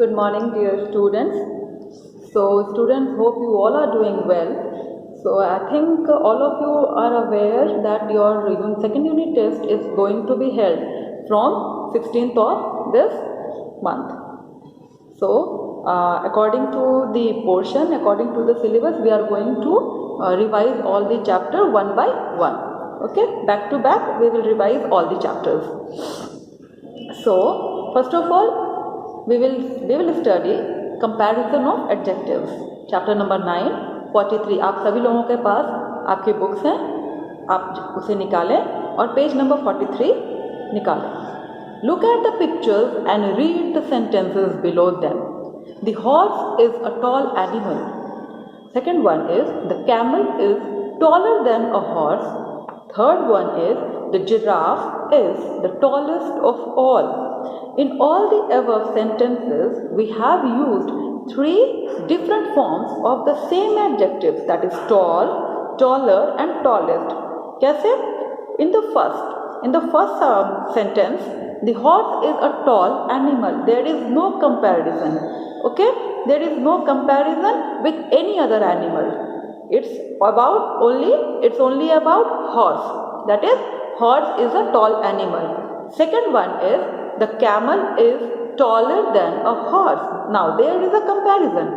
Good morning, dear students. So, students, hope you all are doing well. So, I think all of you are aware that your second unit test is going to be held from 16th of this month. So, according to the portion, according to the syllabus, we are going to revise all the chapter one by one. Okay, back to back, we will revise all the chapters. So, first of all, we will study comparison of adjectives. Chapter number 9, 43. आप सभी लोगों के पास आपके books हैं, आप उसे निकालें और पेज नंबर 43 निकालें. Look at the pictures and read the sentences below them. The horse is a tall animal. Second one is the camel is taller than a horse. Third one is the giraffe is the tallest of all. In all the above sentences, we have used three different forms of the same adjectives, that is tall, taller and tallest. कैसे? In the first sentence, the horse is a tall animal. There is no comparison. Okay? There is no comparison with any other animal. It's only about horse. That is, horse is a tall animal. Second one is the camel is taller than a horse. Now there is a comparison.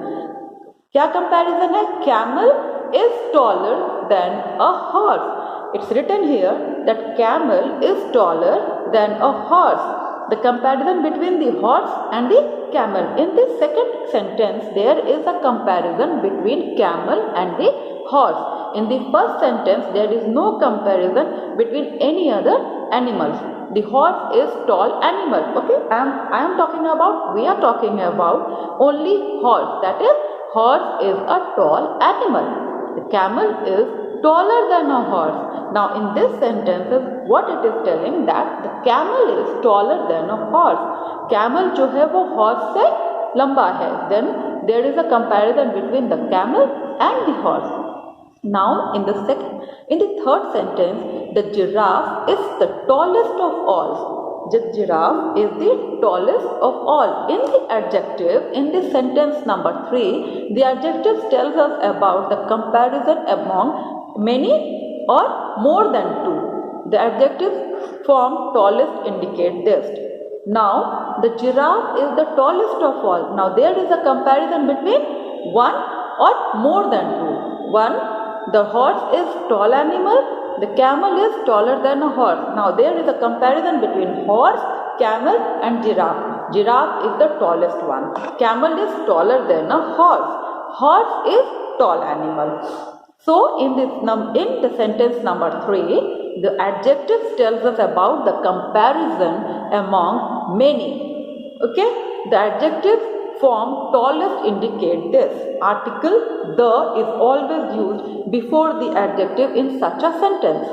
क्या comparison है? Camel is taller than a horse. It's written here that camel is taller than a horse. The comparison between the horse and the camel. In this second sentence, there is a comparison between camel and the horse. In the first sentence, there is no comparison between any other animals. The horse is tall animal. Okay, we are talking about only horse. That is, horse is a tall animal. The camel is taller than a horse. Now in this sentence, what it is telling that the camel is taller than a horse. Camel जो है वो horse से लंबा है. Then there is a comparison between the camel and the horse. Now in the third sentence, the giraffe is the tallest of all. The giraffe is the tallest of all. In the adjective, in the sentence number 3, the adjective tells us about the comparison among many or more than two. The adjective form tallest indicate this. Now the giraffe is the tallest of all. Now there is a comparison between one or more than two. One, the horse is tall animal, the camel is taller than a horse. Now there is a comparison between horse, camel and giraffe. Giraffe is the tallest one. Camel is taller than a horse. Horse is tall animal. So in the sentence number 3, the adjective tells us about the comparison among many. Okay? The adjective form tallest indicate this. Article the is always used before the adjective in such a sentence.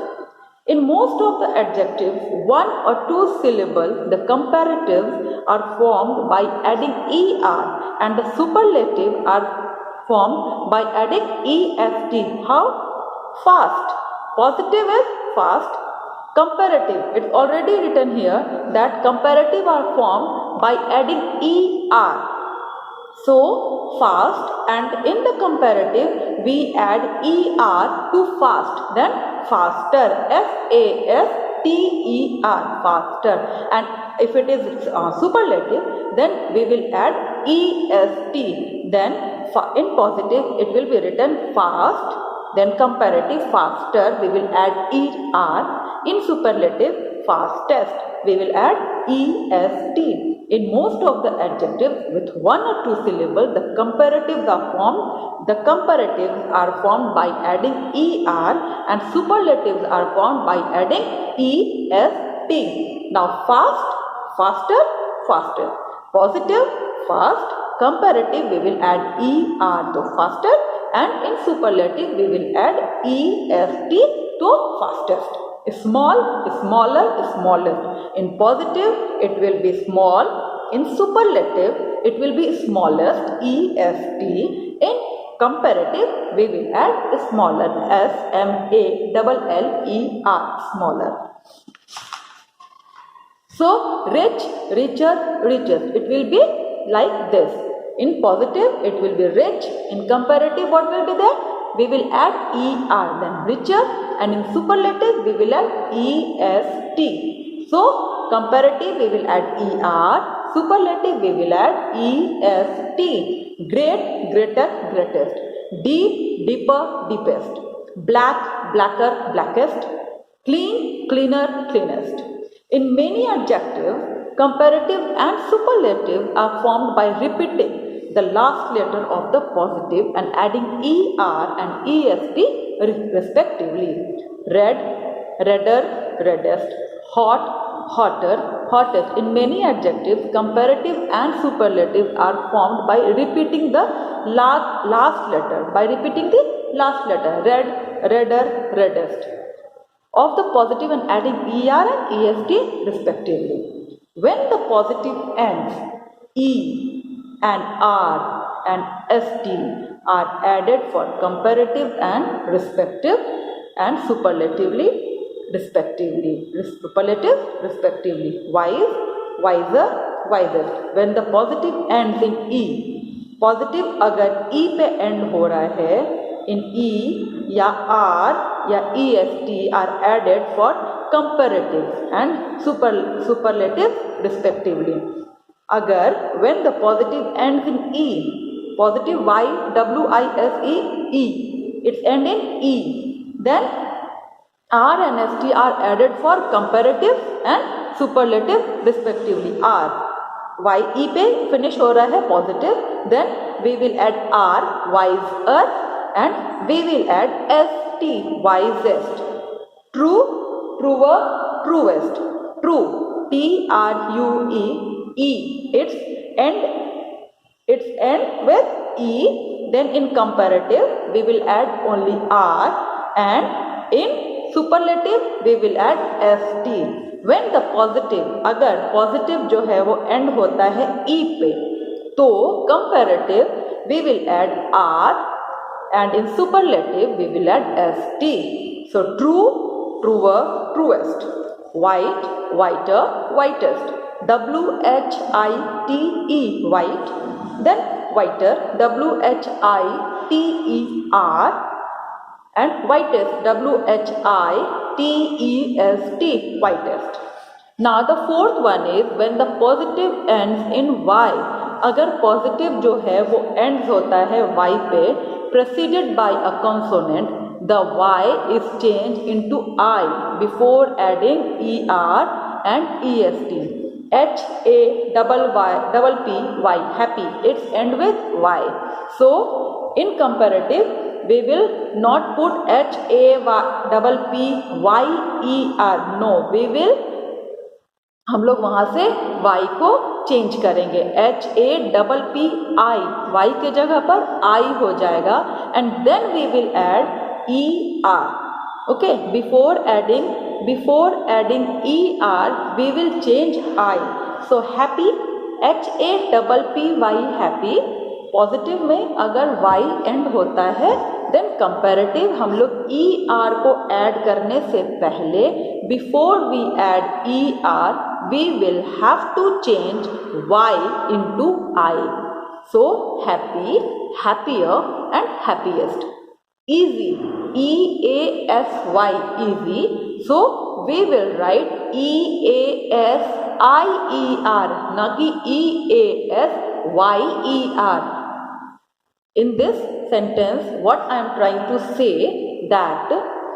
In most of the adjectives, one or two syllables, the comparatives are formed by adding er, and the superlatives are formed by adding est. How? Fast. Positive is fast. Comparative, it's already written here that comparative are formed by adding er. So, fast, and in the comparative, we add er to fast, then faster, F-A-S-T-E-R, faster. And if it is superlative, then we will add est. Then in positive, it will be written fast, then comparative, faster, we will add er. In superlative, fastest, we will add est. In most of the adjectives with one or two syllables, the comparatives are formed. The comparatives are formed by adding er, and superlatives are formed by adding est. Now fast, faster, faster. Positive, fast. Comparative, we will add er to faster, and in superlative, we will add est to fastest. Small, smaller, smallest. In positive, it will be small. In superlative, it will be smallest, est. In comparative, we will add smaller, smaller, smaller. So, rich, richer, richest. It will be like this. In positive, it will be rich. In comparative, what will be there? We will add ER, then richer, and in superlative, we will add EST. So, comparative, we will add ER, superlative, we will add EST. Great, greater, greatest. Deep, deeper, deepest. Black, blacker, blackest. Clean, cleaner, cleanest. In many adjectives, comparative and superlative are formed by repeating the last letter of the positive and adding ER and EST respectively. Red, redder, reddest. Hot, hotter, hottest. In many adjectives, comparative and superlative are formed by repeating the last letter. By repeating the last letter. Red, redder, reddest. Of the positive and adding ER and EST respectively. When the positive ends, E and R and ST are added for comparative and respective and superlatively respectively. Superlative respectively. Wise, wiser, wisest. When the positive ends in E, positive अगर E पे end हो रहा है, in E या R या EST are added for comparative and superlative respectively. Agar when the positive ends in E, positive Y-W-I-S-E, its end in E, then R and ST are added for comparative and superlative respectively. R, Y E पे finish हो रहा है positive, then we will add R, wiser, and we will add ST, wisest. True, truer, truest. True, T-R-U-E, its end with E. Then in comparative, we will add only R, and in superlative, we will add ST. When the positive, अगर positive जो है वो end होता है E पे, तो comparative, we will add R, and in superlative we will add ST. So true, truer, truest. White, whiter, whitest. W-H-I-T-E, white. Then whiter, W-H-I-T-E-R, and whitest, W-H-I-T-E-S-T, whitest. Now the fourth one is when the positive ends in Y. अगर positive जो है वो ends होता है Y पे, preceded by a consonant, the Y is changed into I before adding ER and EST. H-A-P-P-Y, happy, its end with Y. So, in comparative, we will not put H-A-P-P-Y-E-R. No, we will, हम लोग वहाँ से Y को change करेंगे. H-A-P-P-I, Y के जगह पर I हो जाएगा, and then we will add ER. Okay, before adding ER, we will change I. So happy, H-A-P-P-Y, happy. Positive में अगर Y एंड होता है, देन कंपैरेटिव हम लोग ER को ऐड करने से पहले, before we add ER, we will have to change Y into I. So happy, happier, and happiest. Easy, E-A-S-Y, easy. So we will write E-A-S-I-E-R, ना कि E-A-S-Y-E-R. In this sentence, what I am trying to say that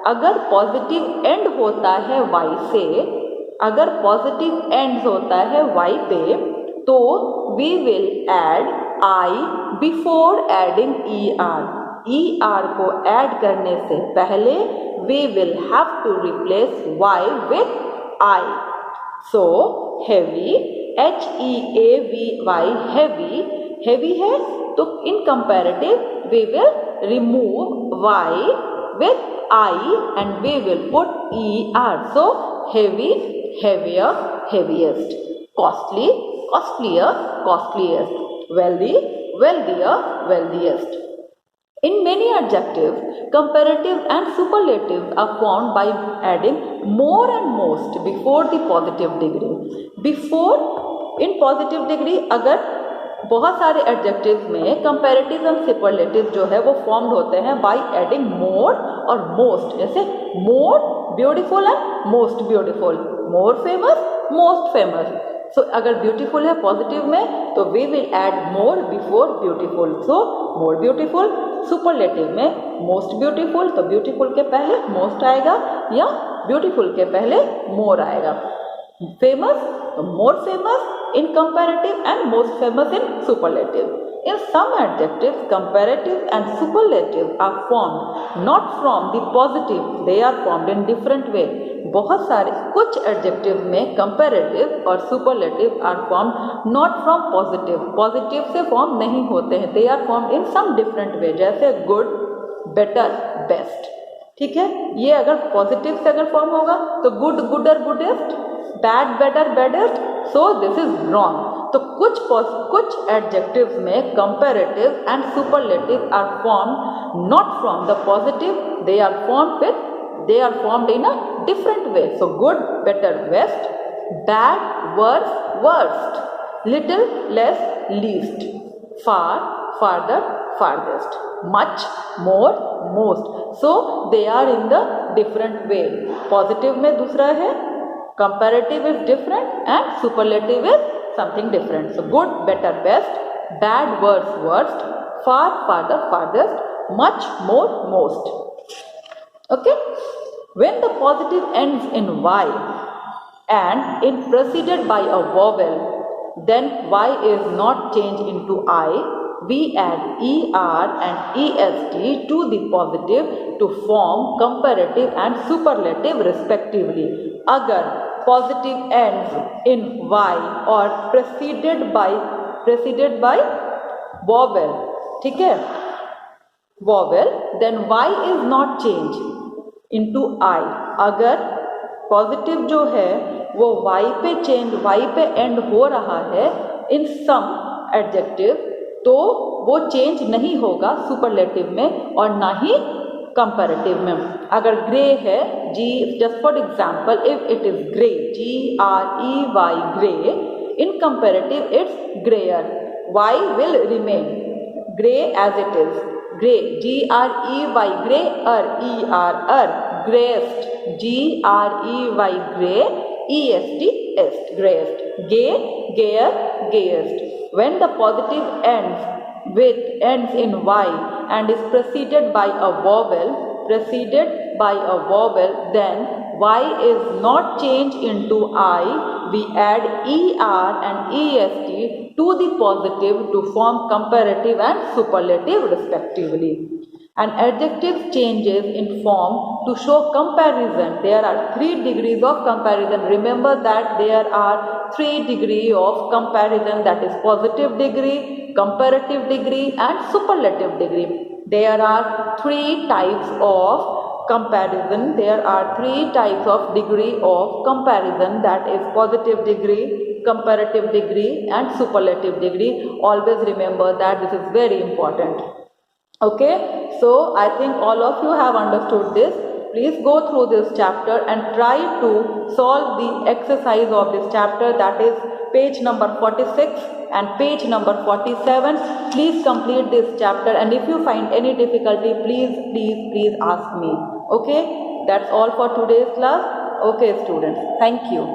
अगर positive end होता है Y से, अगर positive ends होता है Y पे, तो we will add I before adding ER. ER को add करने से पहले we will have to replace Y with I. So heavy, H-E-A-V-Y, heavy, heavy है, तो in comparative we will remove Y with I and we will put ER. So heavy, heavier, heaviest. Costly, costlier, costliest. Wealthy, wealthier, wealthiest. In many adjectives, comparative and superlatives are formed by adding more and most before the positive degree. Before, in positive degree, अगर बहुत सारे adjectives में comparative and superlative जो है वो formed होते हैं by adding more और मोस्ट। जैसे more beautiful and most beautiful, more famous, most famous. So अगर ब्यूटीफुल है पॉजिटिव में तो we will add more before beautiful, so more beautiful. Superlative में मोस्ट ब्यूटीफुल, तो ब्यूटीफुल के पहले मोस्ट आएगा या ब्यूटीफुल के पहले मोर आएगा। फेमस तो more famous in comparative and most famous in superlative. In some adjectives, comparative and superlative are formed not from the positive, they are formed in different way. बहुत सारे कुछ एडजेक्टिव में कंपैरेटिव और superlative are formed not from positive, positive से form नहीं होते हैं, they are formed in some different way. जैसे गुड, बेटर, बेस्ट, ठीक है। ये अगर पॉजिटिव से अगर फॉर्म होगा तो good, gooder, goodest, bad, better, badest, so this is wrong. तो कुछ एडजेक्टिव्स में comparative and superlative are formed not from the positive, they are formed in a different way. So good, better, best, bad, worse, worst, little, less, least, far, farther, farthest, much, more, most. So they are in the different way. Positive में दूसरा है, comparative is different and superlative is something different. So good, better, best, bad, worse, worst, far, farther, farthest, much, more, most. Okay? When the positive ends in Y and is preceded by a vowel, then Y is not changed into I. We add ER and EST to the positive to form comparative and superlative respectively. अगर positive ends in Y or preceded by vowel, ठीक है, vowel, then Y is not changed into I. अगर positive जो है वो Y पे end हो रहा है in some adjective, तो वो चेंज नहीं होगा सुपरलेटिव में और ना ही कंपैरेटिव में। अगर ग्रे है, जी, just for example, if it is grey, GREY, grey, in comparative it's greyer, Y will remain grey as it is, grey, GREY, grey, ER, greyest, GREY, grey, EST, est, greyest, gay, gayer, gayest. When the positive ends in Y and is preceded by a vowel, then Y is not changed into I. We add ER and EST to the positive to form comparative and superlative respectively. An adjective changes in form to show comparison. There are 3 degrees of comparison. Remember that there are 3 degrees of comparison, that is positive degree, comparative degree and superlative degree. There are 3 types of comparison. There are 3 types of degree of comparison, that is positive degree, comparative degree and superlative degree. Always remember that this is very important. Okay, so I think all of you have understood this. Please go through this chapter and try to solve the exercise of this chapter, that is page number 46 and page number 47. Please complete this chapter, and if you find any difficulty, please ask me. Okay, that's all for today's class. Okay students, thank you.